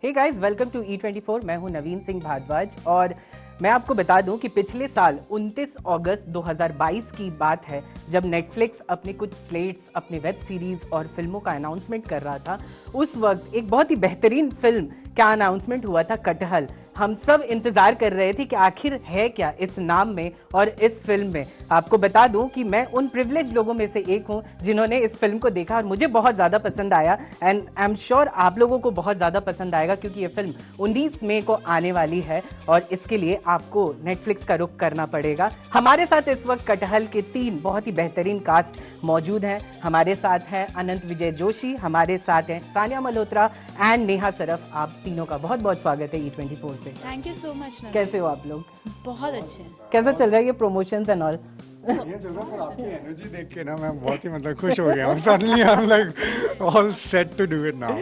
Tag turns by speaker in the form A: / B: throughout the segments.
A: Hey guys, welcome to E24। मैं हूं नवीन सिंह भारद्वाज और मैं आपको बता दूं कि पिछले साल 29 अगस्त 2022 की बात है जब नेटफ्लिक्स अपने कुछ स्लेट्स, अपने वेब सीरीज और फिल्मों का अनाउंसमेंट कर रहा था। उस वक्त एक बहुत ही बेहतरीन फिल्म का अनाउंसमेंट हुआ था, कटहल। हम सब इंतजार कर रहे थे कि आखिर है क्या इस नाम में और इस फिल्म में। आपको बता दूं कि मैं उन प्रिविलेज लोगों में से एक हूं जिन्होंने इस फिल्म को देखा और मुझे बहुत ज्यादा पसंद आया एंड आई एम श्योर आप लोगों को बहुत ज्यादा पसंद आएगा, क्योंकि ये फिल्म 19 मई को आने वाली है और इसके लिए आपको नेटफ्लिक्स का रुख करना पड़ेगा। हमारे साथ इस वक्त कटहल के 3 बहुत ही बेहतरीन कास्ट मौजूद हैं। हमारे साथ हैं अनंत विजय जोशी, हमारे साथ हैं सानिया मल्होत्रा एंड नेहा सरफ। आप तीनों का बहुत बहुत स्वागत है E24 पे।
B: Thank you so much.
A: कैसे हो आप लोग?
B: बहुत अच्छे हैं।
A: कैसा चल रहा है ये प्रमोशंस एंड ऑल?
C: ये चल रहा है, पर आपकी एनर्जी देख के ना मैं बहुत ही खुश हो गया हूँ। Suddenly I am like all set to do it now.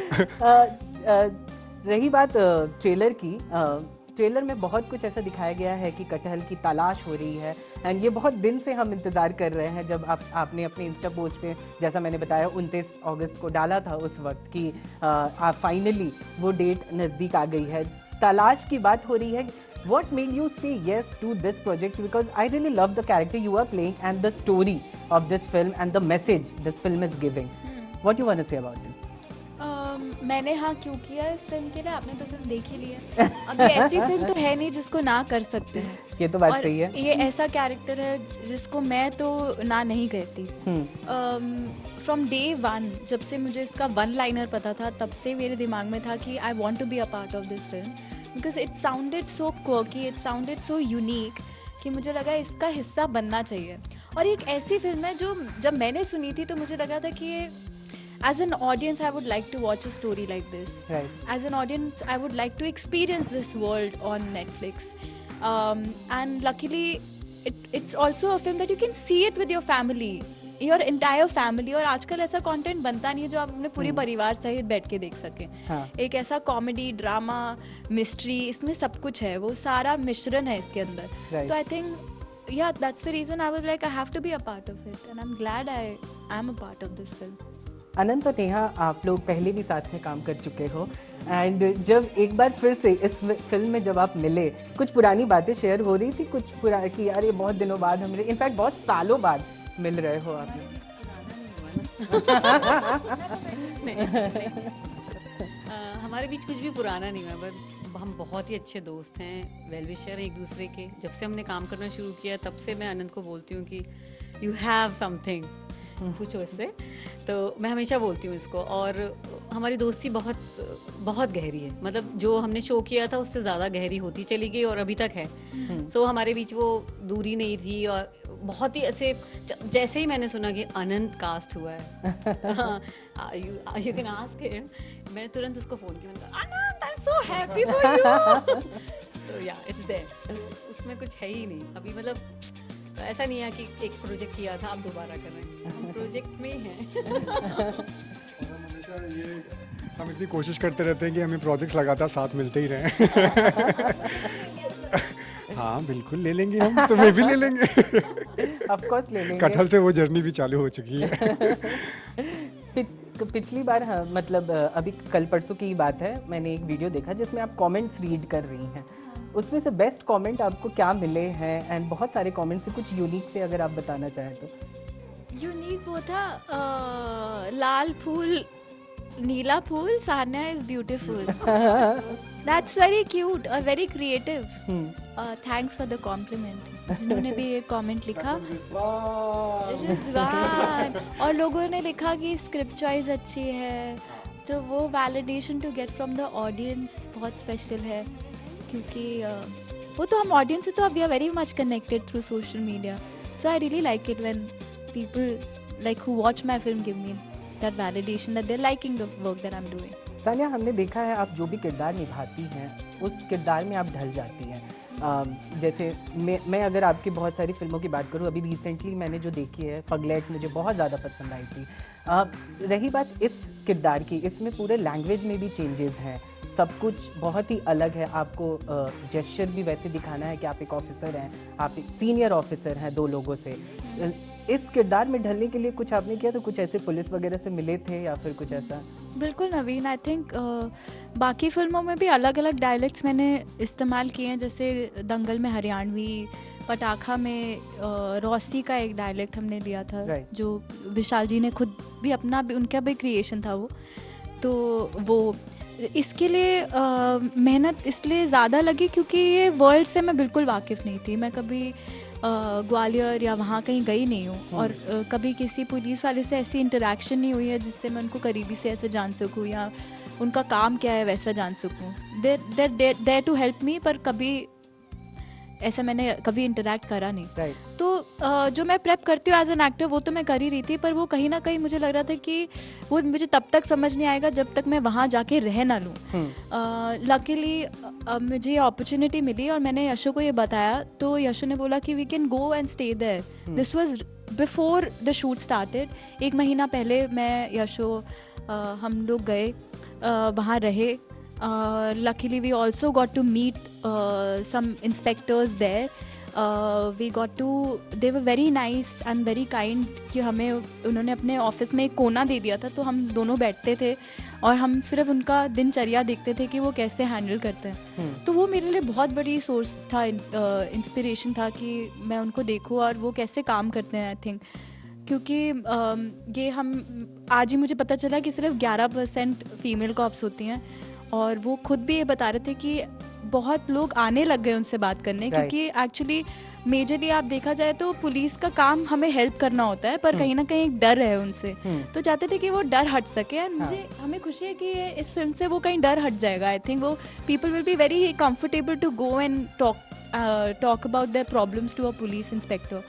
A: रही बात ट्रेलर की, ट्रेलर में बहुत कुछ ऐसा दिखाया गया है कि कटहल की तलाश हो रही है एंड ये बहुत दिन से हम इंतजार कर रहे हैं। जब आपने अपने इंस्टा पोस्ट पे, जैसा मैंने बताया, 29 अगस्त को डाला था उस वक्त कि आप फाइनली वो डेट नज़दीक आ गई है। तलाश की बात हो रही है। What made you say yes to this project? Because I really love the character you are playing and the story of this film and the message this film is giving. What you want to say about it?
B: मैंने हाँ क्यों किया इस film के लिए? आपने तो film देख ही ली है। अब ये ऐसी फिल्म तो है नहीं जिसको ना कर सकते हैं।
A: ये तो बात
B: और
A: सही है।
B: ये ऐसा कैरेक्टर है जिसको मैं तो ना नहीं कहती। फ्रॉम डे वन, जब से मुझे इसका वन लाइनर पता था, तब से मेरे दिमाग में था कि I want to be a part of this film, because it sounded so quirky, it sounded so unique कि मुझे लगा इसका हिस्सा बनना चाहिए। और एक ऐसी फिल्म है जो जब मैंने सुनी थी तो मुझे लगा था कि as an audience I would like to watch a story like this.
A: Right.
B: As an audience I would like to experience this world on Netflix. And luckily it's also a film that you can see it with your family, your entire family. और आजकल ऐसा content बनता नहीं है जो आप अपने पूरे परिवार सहित बैठ के देख सकें।
A: हाँ.
B: एक ऐसा कॉमेडी, ड्रामा, मिस्ट्री, इसमें सब कुछ है, वो सारा मिश्रण है इसके अंदर।
A: Right.
B: तो I think yeah, that's the reason I was like I have to be a part of it, and I'm glad I am a part of this film.
A: अनंत और नेहा, आप लोग पहले भी साथ में काम कर चुके हो एंड जब एक बार फिर से इस फिल्म में जब आप मिले, कुछ पुरानी बातें शेयर हो रही थी, कुछ पुरानी कि यार ये बहुत दिनों बाद हम मिले, इनफैक्ट बहुत सालों बाद मिल रहे हो आप लोग।
D: हमारे बीच कुछ भी पुराना नहीं हुआ, बट हम बहुत ही अच्छे दोस्त हैं, वेल विशर एक दूसरे के। जब से हमने काम करना शुरू किया तब से मैं अनंत को बोलती हूँ कि यू हैव समथिंग, पूछो इससे। तो मैं हमेशा बोलती हूँ इसको, और हमारी दोस्ती बहुत बहुत गहरी है। मतलब जो हमने शो किया था उससे ज़्यादा गहरी होती चली गई और अभी तक है। सो हमारे बीच वो दूरी नहीं थी, और बहुत ही ऐसे जैसे ही मैंने सुना कि अनंत कास्ट हुआ है, यू कैन आस्क हिम, मैं तुरंत उसको फ़ोन किया, Anant I am so happy for you. So yeah it's there, उसमें कुछ है ही नहीं अभी। मतलब ऐसा नहीं है कि एक प्रोजेक्ट किया था आप दोबारा कर रहे हैं, हम प्रोजेक्ट में ही हैं।
C: हमेशा ये हम इतनी कोशिश करते रहते हैं कि हमें प्रोजेक्ट्स लगातार साथ मिलते ही रहें। हाँ बिल्कुल ले लेंगे हम, तुम्हें भी ले लेंगे।
A: ऑफ कोर्स ले लेंगे।
C: कटहल से वो जर्नी भी चालू हो चुकी है।
A: पिछली बार, हाँ, मतलब अभी कल परसों की बात है, मैंने एक वीडियो देखा जिसमें आप कमेंट्स रीड कर रही हैं। उसमें से बेस्ट कमेंट आपको क्या मिले हैं? एंड बहुत सारे कमेंट्स से कुछ यूनिक से अगर आप बताना चाहें तो।
B: यूनिक वो था, लाल फूल नीला फूल, Sanya is beautiful. That's very cute और very creative. Thanks for the compliment. जिन्होंने भी ये कमेंट लिखा, रिजवान, और लोगों ने लिखा कि स्क्रिप्ट चॉइस अच्छी है, तो वो validation to get from the audience बहुत स्पेशल है, क्योंकि वो तो हम ऑडियंस से तो we are very much connected through social media. So I really like it when people like who watch my film give me that validation that they are liking the work that I am doing.
A: Sania, हमने देखा है आप जो भी किरदार निभाती हैं उस किरदार में आप ढल जाती हैं। जैसे मैं अगर आपकी बहुत सारी फिल्मों की बात करूं, अभी रिसेंटली मैंने जो देखी है पगलेट, मुझे बहुत ज़्यादा पसंद आई थी। रही बात इस किरदार की, इसमें पूरे लैंग्वेज में भी चेंजेस हैं, सब कुछ बहुत ही अलग है। आपको जेस्चर भी वैसे दिखाना है कि आप एक ऑफिसर हैं, आप एक सीनियर ऑफिसर हैं 2 लोगों से। इस किरदार में ढलने के लिए कुछ आपने किया तो कुछ ऐसे पुलिस वगैरह से मिले थे या फिर कुछ ऐसा?
B: बिल्कुल नवीन, आई थिंक बाकी फिल्मों में भी अलग अलग डायलेक्ट्स मैंने इस्तेमाल किए हैं, जैसे दंगल में हरियाणवी, पटाखा में रौसी का एक डायलेक्ट हमने लिया था,
A: Right.
B: जो विशाल जी ने खुद भी अपना भी, उनका भी क्रिएशन था वो। तो वो इसके लिए मेहनत इसलिए ज़्यादा लगी क्योंकि ये वर्ल्ड से मैं बिल्कुल वाकिफ़ नहीं थी। मैं कभी ग्वालियर या वहाँ कहीं गई नहीं हूँ, और कभी किसी पुलिस वाले से ऐसी इंटरेक्शन नहीं हुई है जिससे मैं उनको करीबी से ऐसे जान सकूँ या उनका काम क्या है वैसा जान सकूँ। देयर टू हेल्प मी, पर कभी ऐसा मैंने कभी इंटरेक्ट करा नहीं।
A: राइट।
B: तो जो मैं प्रेप करती हूँ एज एन एक्टर वो तो मैं कर ही रही थी, पर वो कहीं ना कहीं मुझे लग रहा था कि वो मुझे तब तक समझ नहीं आएगा जब तक मैं वहाँ जाके रह ना लूँ। लकीली मुझे ये अपॉर्चुनिटी मिली और मैंने यशो को ये बताया, तो यशो ने बोला कि we can go and stay there. This was before the shoot started. 1 महीना पहले मैं यशो हम लोग गए, वहाँ रहे। Luckily we also got to meet some inspectors there. They were very nice and very kind कि हमें उन्होंने अपने ऑफिस में एक कोना दे दिया था, तो हम दोनों बैठते थे और हम सिर्फ उनका दिनचर्या देखते थे कि वो कैसे हैंडल करते हैं। तो वो मेरे लिए बहुत बड़ी सोर्स था, इंस्पिरेशन था कि मैं उनको देखूं और वो कैसे काम करते हैं। आई थिंक क्योंकि ये हम आज ही मुझे पता चला कि सिर्फ 11% फीमेल कॉप्स होती हैं, और वो खुद भी ये बता रहे थे कि बहुत लोग आने लग गए उनसे बात करने, क्योंकि एक्चुअली मेजरली आप देखा जाए तो पुलिस का काम हमें हेल्प करना होता है, पर कहीं ना कहीं एक डर है उनसे, तो चाहते थे कि वो डर हट सके। एंड हमें खुशी है कि इस फिल्म से वो कहीं डर हट जाएगा। आई थिंक वो people will be very comfortable to go and talk about their problems to a police inspector.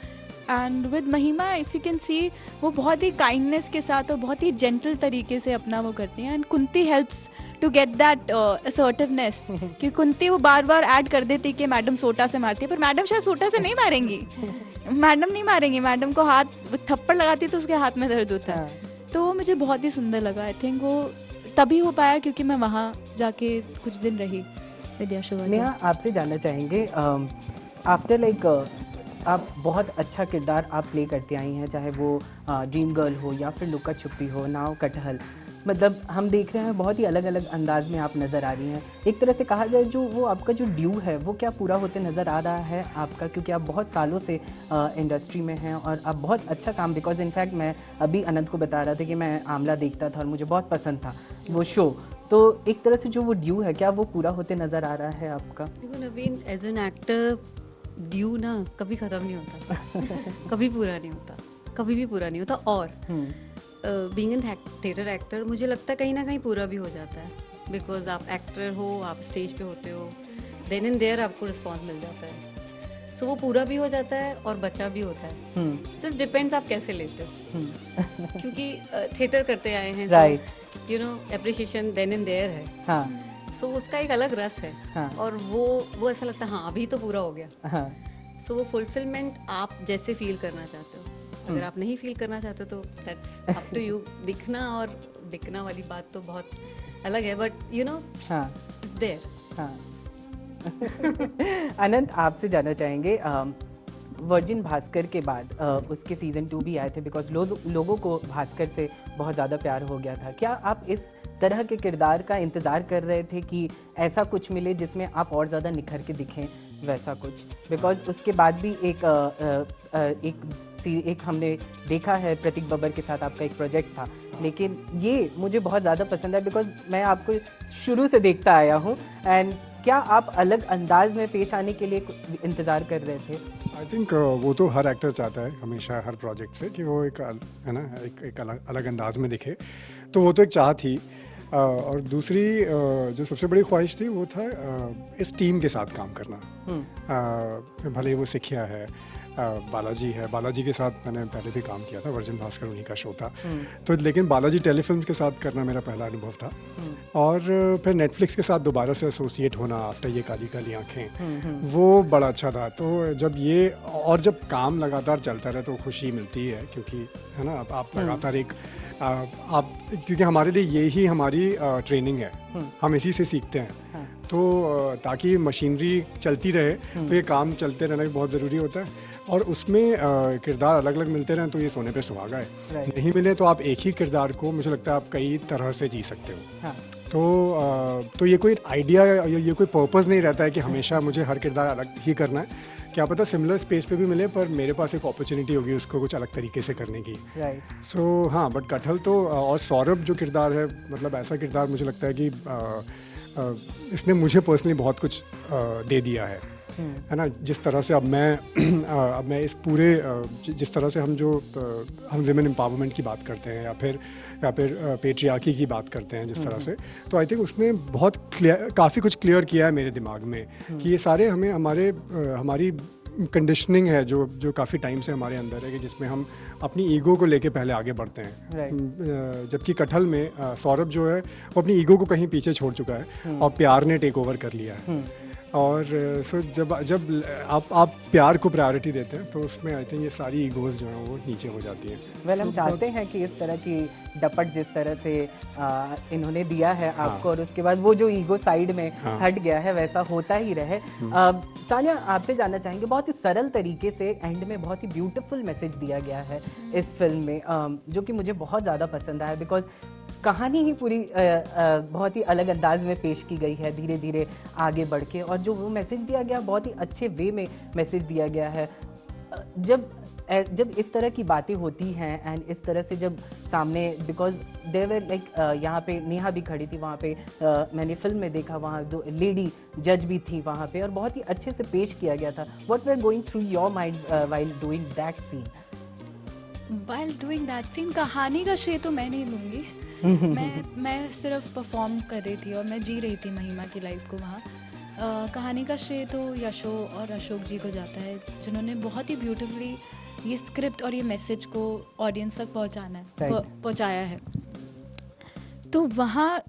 B: And with Mahima if you can see, वो बहुत ही काइंडनेस के साथ और बहुत ही जेंटल तरीके से अपना वो करती हैं। And Kunti helps to get that assertiveness, कि कुंती वो बार बार ऐड कर देती कि मैडम सोटा से मारती है, पर मैडम शायद सोटा से नहीं मारेंगी। मैडम नहीं मारेंगी, मैडम को हाथ थप्पड़ लगाती तो उसके हाथ में दर्द होता है। तो वो मुझे बहुत ही सुंदर लगा। आई थिंक वो तभी हो पाया क्योंकि मैं वहाँ जाके कुछ दिन रही विद्या शोभा।
A: नेहा, आपसे जानना चाहेंगे, आफ्टर लाइक आप बहुत अच्छा किरदार आप प्ले करती आई हैं, चाहे वो ड्रीम गर्ल हो या फिर लुका छुपी हो, नाव कटहल, मतलब हम देख रहे हैं बहुत ही अलग अलग अंदाज में आप नज़र आ रही हैं। एक तरह से कहा जाए जो वो आपका जो ड्यू है वो क्या पूरा होते नज़र आ रहा है आपका, क्योंकि आप बहुत सालों से इंडस्ट्री में हैं और आप बहुत अच्छा काम, बिकॉज इनफैक्ट मैं अभी अनंत को बता रहा था कि मैं आमला देखता था और मुझे बहुत पसंद था वो शो, तो एक तरह से जो वो ड्यू है क्या वो पूरा होते नज़र आ रहा है आपका?
D: देखो नवीन, एज एन एक्टर ड्यू ना कभी ख़त्म नहीं होता कभी पूरा नहीं होता, कभी भी पूरा नहीं होता। और बीइंग एन थिएटर एक्टर मुझे लगता है कहीं ना कहीं पूरा भी हो जाता है, बिकॉज आप एक्टर हो, आप स्टेज पे होते हो, देन एंड देयर आपको रिस्पॉन्स मिल जाता है। सो वो पूरा भी हो जाता है और बचा भी होता है। जस्ट डिपेंड्स आप कैसे लेते हो, क्योंकि थिएटर करते आए हैं, right, you know appreciation then and there है। हाँ, सो उसका एक अलग रस है। हाँ, और वो ऐसा लगता है हाँ अभी तो पूरा हो गया। हाँ, सो वो फुलफिलमेंट आप जैसे फील करना चाहते हो, अगर आप नहीं फील करना चाहते तो दैट्स अप टू यू। दिखना और बिकना वाली बात तो बहुत अलग है, बट यू नो देयर। हाँ।
A: अनंत, आपसे जानना चाहेंगे, वर्जिन भास्कर के बाद उसके सीजन 2 भी आए थे, बिकॉज लोगों को भास्कर से बहुत ज़्यादा प्यार हो गया था। क्या आप इस तरह के किरदार का इंतज़ार कर रहे थे कि ऐसा कुछ मिले जिसमें आप और ज़्यादा निखर के दिखें, वैसा कुछ? बिकॉज उसके बाद भी एक हमने देखा है प्रतीक बब्बर के साथ आपका एक प्रोजेक्ट था, लेकिन ये मुझे बहुत ज़्यादा पसंद है बिकॉज मैं आपको शुरू से देखता आया हूँ। एंड क्या आप अलग अंदाज में पेश आने के लिए इंतज़ार कर रहे थे?
C: आई थिंक वो तो हर एक्टर चाहता है हमेशा हर प्रोजेक्ट से कि वो एक है ना एक अलग अंदाज में दिखे, तो वो तो एक चाह थी। और दूसरी जो सबसे बड़ी ख्वाहिश थी वो था इस टीम के साथ काम करना। भले वो सिखिया है, बालाजी है, बालाजी के साथ मैंने पहले भी काम किया था, वर्जिन भास्कर उन्हीं का शो था, तो लेकिन बालाजी टेलीफिल्म के साथ करना मेरा पहला अनुभव था। और फिर नेटफ्लिक्स के साथ दोबारा से एसोसिएट होना आफ्टर ये काली काली आंखें, वो बड़ा अच्छा था। तो जब काम लगातार चलता रहे तो खुशी मिलती है, क्योंकि है ना आप लगातार एक क्योंकि हमारे लिए ये ही हमारी ट्रेनिंग है, हम इसी से सीखते हैं। तो ताकि मशीनरी चलती रहे तो ये काम चलते रहना भी बहुत ज़रूरी होता है। और उसमें किरदार अलग अलग मिलते रहें तो ये सोने पे सुहागा है।
A: Right.
C: नहीं मिले तो आप एक ही किरदार को मुझे लगता है आप कई तरह से जी सकते हो।
A: हाँ,
C: तो ये कोई आइडिया या ये कोई पर्पस नहीं रहता है कि हमेशा मुझे हर किरदार अलग ही करना है। क्या पता सिमिलर स्पेस पे भी मिले पर मेरे पास एक अपॉर्चुनिटी होगी उसको कुछ अलग तरीके से करने की।
A: राइट।
C: सो हाँ, बट कटहल तो और सौरभ जो किरदार है, मतलब ऐसा किरदार मुझे लगता है कि इसने मुझे पर्सनली बहुत कुछ दे दिया है ना। जिस तरह से अब मैं इस पूरे जिस तरह से हम विमेन एम्पावरमेंट की बात करते हैं या फिर पेट्रियार्की की बात करते हैं जिस तरह से, तो आई थिंक उसने बहुत काफ़ी कुछ क्लियर किया है मेरे दिमाग में कि ये सारे हमें हमारी कंडीशनिंग है जो काफ़ी टाइम से हमारे अंदर है कि जिसमें हम अपनी ईगो को लेके पहले आगे बढ़ते हैं। जबकि कटहल में सौरभ जो है वो अपनी ईगो को कहीं पीछे छोड़ चुका है और प्यार ने टेक ओवर कर लिया है। और सो जब आप प्यार को प्रायोरिटी देते हैं तो उसमें आई थिंक ये सारी ईगोज जो हैं वो नीचे हो जाती हैं।
A: वेल, हम चाहते हैं कि इस तरह की डपट जिस तरह से इन्होंने दिया है आपको, और उसके बाद वो जो ईगो साइड में हट गया है वैसा होता ही रहे। तान्या, आपसे जानना चाहेंगे, बहुत ही सरल तरीके से एंड में बहुत ही ब्यूटीफुल मैसेज दिया गया है इस फिल्म में, जो कि मुझे बहुत ज़्यादा पसंद आया। बिकॉज कहानी ही पूरी बहुत ही अलग अंदाज में पेश की गई है, धीरे धीरे आगे बढ़ के, और जो वो मैसेज दिया गया बहुत ही अच्छे वे में मैसेज दिया गया है। जब इस तरह की बातें होती हैं एंड इस तरह से जब सामने, बिकॉज देवर लाइक यहाँ पे नेहा भी खड़ी थी वहाँ पे, मैंने फिल्म में देखा वहाँ जो लेडी जज भी थी वहाँ पे, और बहुत ही अच्छे से पेश किया गया था। What were going through your mind while doing that scene?
B: While doing that scene, कहानी का श्रेय तो मैं नहीं लूँगी। मैं सिर्फ परफॉर्म कर रही थी और मैं जी रही थी महिमा की लाइफ को वहाँ। कहानी का श्रेय तो यशो और अशोक जी को जाता है, जिन्होंने बहुत ही ब्यूटीफुली ये स्क्रिप्ट और ये मैसेज को ऑडियंस तक पहुँचाया है। तो वहाँ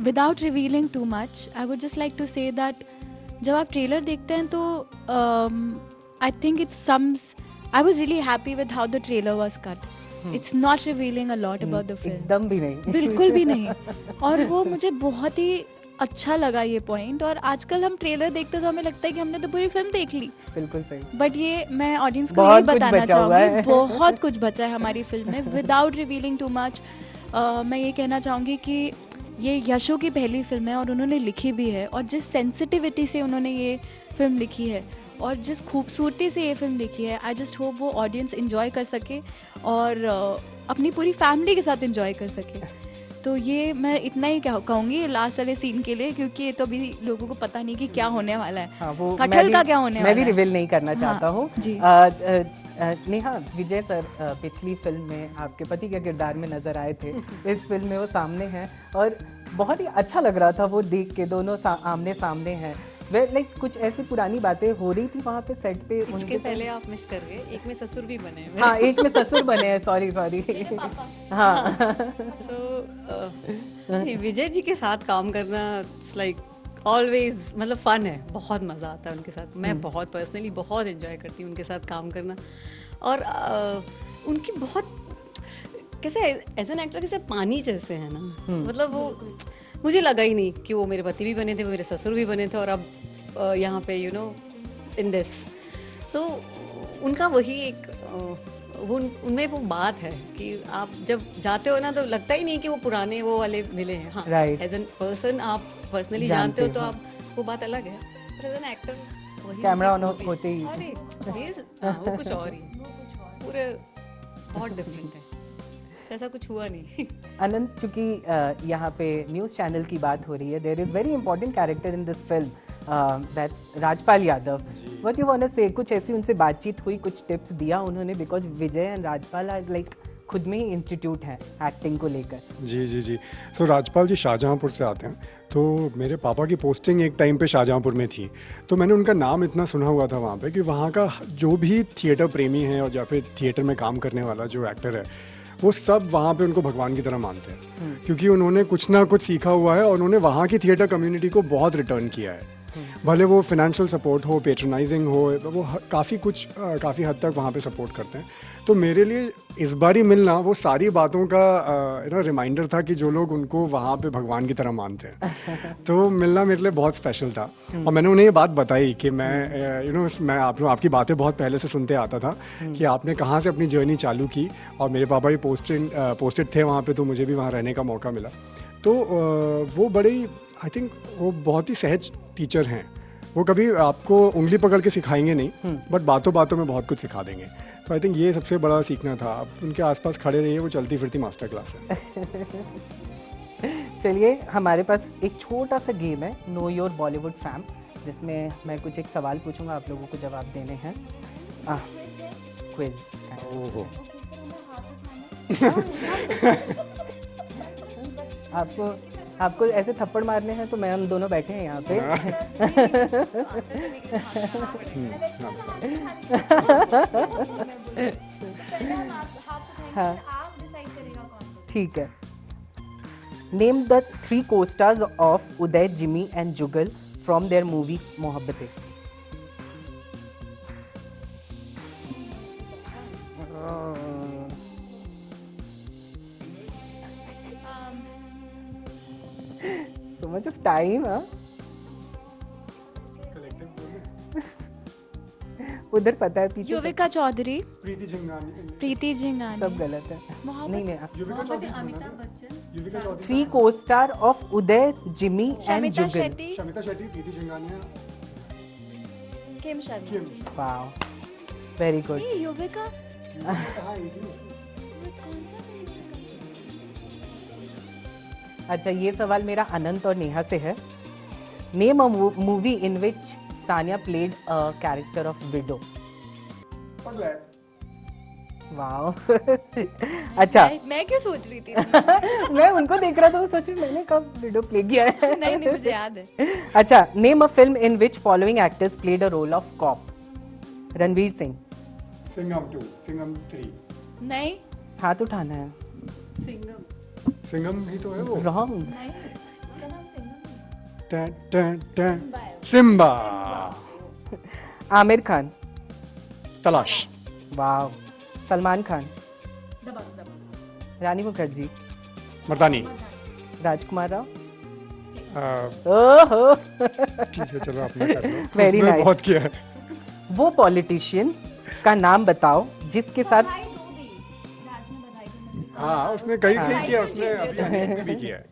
B: without revealing too much, I would just like to say that जब आप ट्रेलर देखते हैं तो I think I was really happy with how the trailer was cut. It's not revealing a lot about the film.
A: एकदम भी नहीं,
B: बिल्कुल भी नहीं। और वो मुझे बहुत ही अच्छा लगा ये पॉइंट। और आजकल हम ट्रेलर देखते तो हमें लगता है कि हमने तो पूरी फिल्म देख ली।
A: बिल्कुल सही।
B: बट ये मैं ऑडियंस को यही बताना चाहूँगी, बहुत कुछ बचा है हमारी फिल्म में। विदाउट रिवीलिंग टू मच, मैं ये कहना चाहूँगी कि ये यशो की पहली फिल्म है और उन्होंने लिखी भी है, और जिस सेंसिटिविटी से उन्होंने ये फिल्म लिखी है और जिस खूबसूरती से ये फिल्म लिखी है, आई जस्ट होप वो ऑडियंस एंजॉय कर सके और अपनी पूरी फैमिली के साथ एंजॉय कर सके। तो ये मैं इतना ही कहूँगी लास्ट वाले सीन के लिए, क्योंकि ये तो अभी लोगों को पता नहीं कि क्या होने वाला है।
A: हाँ, वो
B: कटहल का क्या होने वाला है,
A: मैं भी रिवील नहीं करना चाहता हूँ।
B: जी।
A: नेहा, विजय सर पिछली फिल्म में आपके पति के किरदार में नजर आए थे। इस फिल्म में वो सामने हैं और बहुत ही अच्छा लग रहा था वो देख के, दोनों आमने सामने हैं। लाइक कुछ ऐसी पुरानी बातें हो रही थी वहाँ पे सेट पे।
D: इसके पहले आप मिस कर गए, एक में ससुर भी बने हैं।
A: हाँ, एक में ससुर बने हैं, सॉरी। हाँ।
D: विजय जी के साथ काम करना लाइक ऑलवेज, मतलब फन है, बहुत मजा आता है उनके साथ। मैं बहुत पर्सनली बहुत एंजॉय करती हूँ उनके साथ काम करना। और उनकी बहुत कैसे एज एन एक्टर कैसे पानी जैसे है ना, मतलब वो मुझे लगा ही नहीं कि वो मेरे पति भी बने थे, वो मेरे ससुर भी बने थे, और अब यहाँ पे यू नो इन दिस। तो उनका वही एक वो उनमें वो बात है कि आप जब जाते हो ना तो लगता ही नहीं कि वो पुराने वो वाले मिले हैं। हाँ, एज एन पर्सन आप पर्सनली जानते हो तो आप वो बात अलग है, पर एज एन एक्टर वही
A: कैमरा ऑन होते ही
D: वो कुछ और ही पूरे बहुत डिफरेंट है। ऐसा कुछ हुआ नहीं।
A: अनंत, चूंकि यहाँ पे न्यूज़ चैनल की बात हो रही है, there is very important character in this film, that Rajpal Yadav. What you want to say, कुछ ऐसी उनसे बातचीत हुई, कुछ टिप्स दिया उन्होंने? Because Vijay and Rajpal are like खुद में ही इंस्टीट्यूट है एक्टिंग को लेकर। जी।
C: सो राजपाल जी शाहजहांपुर से आते हैं, तो मेरे पापा की पोस्टिंग एक टाइम पे शाहजहांपुर में थी, तो मैंने उनका नाम इतना सुना हुआ था वहाँ पे कि वहाँ का जो भी थिएटर प्रेमी है और या फिर थिएटर में काम करने वाला जो एक्टर है, वो सब वहाँ पे उनको भगवान की तरह मानते हैं, क्योंकि उन्होंने कुछ ना कुछ सीखा हुआ है और उन्होंने वहाँ की थिएटर कम्युनिटी को बहुत रिटर्न किया है। भले वो फाइनेंशियल सपोर्ट हो, पेट्रोनाइजिंग हो, वो काफ़ी हद तक वहाँ पे सपोर्ट करते हैं। तो मेरे लिए इस बार ही मिलना वो सारी बातों का रिमाइंडर था कि जो लोग उनको वहाँ पे भगवान की तरह मानते हैं। तो मिलना मेरे लिए बहुत स्पेशल था। और मैंने उन्हें ये बात बताई कि मैं मैं आपकी बातें बहुत पहले से सुनते आता था कि आपने कहाँ से अपनी जर्नी चालू की, और मेरे पापा भी पोस्टेड थे वहाँ पे, तो मुझे भी वहाँ रहने का मौका मिला। तो वो बड़े ही, आई थिंक वो बहुत ही सहज टीचर हैं। वो कभी आपको उंगली पकड़ के सिखाएंगे नहीं, बट बातों बातों में बहुत कुछ सिखा देंगे। तो आई थिंक ये सबसे बड़ा सीखना था। आप उनके आसपास खड़े रहिए, वो चलती फिरती मास्टर क्लास है।
A: चलिए, हमारे पास एक छोटा सा गेम है, नो योर बॉलीवुड फैम, जिसमें मैं कुछ एक सवाल पूछूंगा, आप लोगों को जवाब देने हैं। क्विज।
C: ओहो।
A: आपको ऐसे थप्पड़ मारने हैं तो मैं, हम दोनों बैठे हैं यहाँ पे। हाँ, ठीक है। Name the 3 co-stars of Uday, Jimmy and Jugal from their movie Mohabbatein. So much of time, huh? उधर पता है पीछे
B: युविका चौधरी,
C: प्रीति झिंगानी,
A: सब गलत है। नहीं नहीं,
C: Yuvika Chaudhary,
D: Amitabh Bachchan,
C: Yuvika Chaudhary,
A: 3 co-star of Uday, Jimmy and
B: Shamita
A: Jugal.
B: Shetty,
C: Shamita Shetty, Preeti Jhingania,
B: Kim Sharma.
A: Wow, very good.
B: ये युविका
A: अच्छा, ये सवाल मेरा अनंत और नेहा से है। Name a movie in which Sania played a character of window. Wow. अच्छा,
B: मैं क्यों सोच रही थी?
A: मैं उनको देख रहा था, वो सोच रही मैंने कब विडो प्ले किया है।
B: नहीं मुझे याद है।
A: अच्छा, name a film in which following actors played a role of cop. Ranveer Singh.
C: Singham 2, Singham 3।
B: नहीं,
A: हाथ उठाना है।
C: सिंघम ही तो है वो।
A: रॉन्ग।
C: सिम्बा।
A: आमिर खान।
C: तलाश।
A: वाओ। सलमान खान। रानी मुखर्जी।
C: मर्दानी।
A: राजकुमार राव।
C: ठीक
A: ओहो।
C: है, चलो अपना कर लो।
A: Very
C: उसने
A: nice.
C: बहुत किया है।
A: वो पॉलिटिशियन का नाम बताओ जिसके साथ,
C: हाँ, उसने कई किया, उसने अभी अनेक में भी किया है।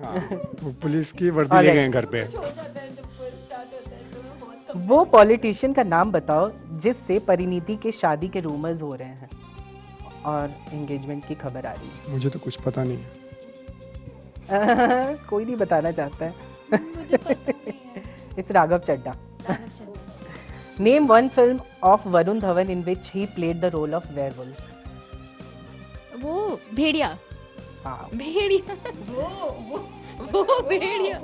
C: हाँ, वो पुलिस की वर्दी ले गए हैं घर पे।
A: वो पॉलिटिशियन का नाम बताओ जिससे परिणीति के शादी के रूमर्स हो रहे हैं और एंगेजमेंट की खबर आ रही
C: मुझे तो कुछ पता नहीं है।
A: है। कोई नहीं बताना चाहता है।
B: मुझे पता नहीं है।
A: It's Raghav Chadha. Name one film of Varun Dhawan in which he played the role of werewolf.
B: वो भेड़िया।
A: हाँ,
B: भेड़िया। वो भेड़िया।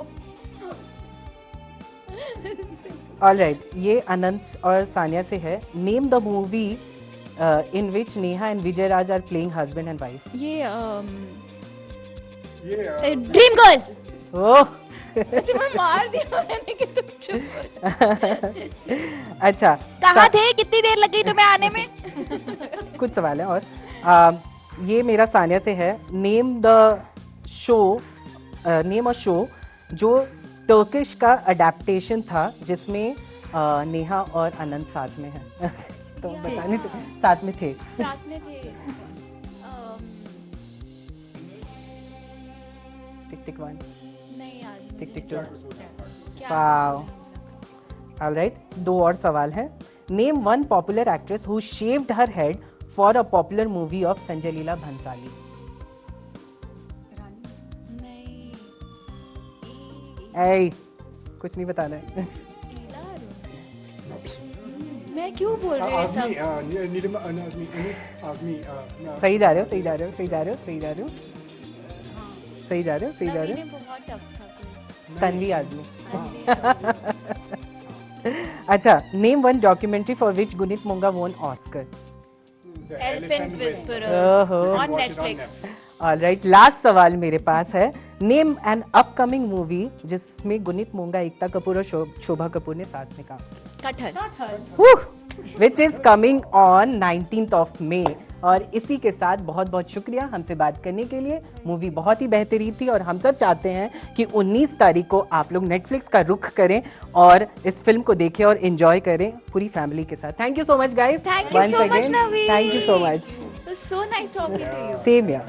A: ऑलराइट, ये अनंत और सानिया से है। Name the movie in which Neha and Vijay Raaz are playing husband and wife.
B: ये
C: ये
B: ड्रीम गर्ल।
A: ओह।
B: तुम्हें मार दिया मैंने कि तुम चुप।
A: अच्छा,
B: कहाँ थे? कितनी देर लगी तुम्हें आने में?
A: कुछ सवाल है और ये मेरा सानिया से है। Name the show, name a show जो टर्किश का अडेप्टेशन था जिसमें नेहा और अनंत साथ में है। तो बता नहीं सकते, साथ में थे।
B: साथ में थे।
A: टिक टिक वन,
B: नहीं याद
A: टिक
B: मुझे।
A: टिक टू।
B: क्या
A: वाओ। ऑलराइट, 2 और सवाल है। Name one popular actress who shaved her head for a popular movie of Sanjay Leela Bhansali.
B: नहीं।
A: ऐ, कुछ नहीं बताना है।
B: मैं क्यों बोल रही हूँ सब?
A: सही जा रहे हो, सही जा रहे हो, सही जा रहे हो, सही जा रहे हो, सही जा रहे हो, सही जा रहे
B: नवीन ने बहुत टफ था
A: हो। तन्वी आदमी। अच्छा, name one documentary for which Guneet Monga won Oscar.
B: Elephant Whisperer
A: ओहो।
B: on Netflix.
A: ऑलराइट, लास्ट सवाल मेरे पास है। नेम एन अपकमिंग मूवी जिसमें गुनीत मोंगा, एकता कपूर और शोभा कपूर ने साथ में काम
B: कटहल.
A: Which is coming on 19th of May। और इसी के साथ बहुत बहुत शुक्रिया हमसे बात करने के लिए। मूवी बहुत ही बेहतरीन थी और हम सब चाहते हैं कि 19 तारीख को आप लोग नेटफ्लिक्स का रुख करें और इस फिल्म को देखें और एंजॉय करें पूरी फैमिली के साथ। Thank you so much guys.
B: Thank you so much, Naveen.
A: Thank you so much.
B: It was so nice talking to you.
A: Same या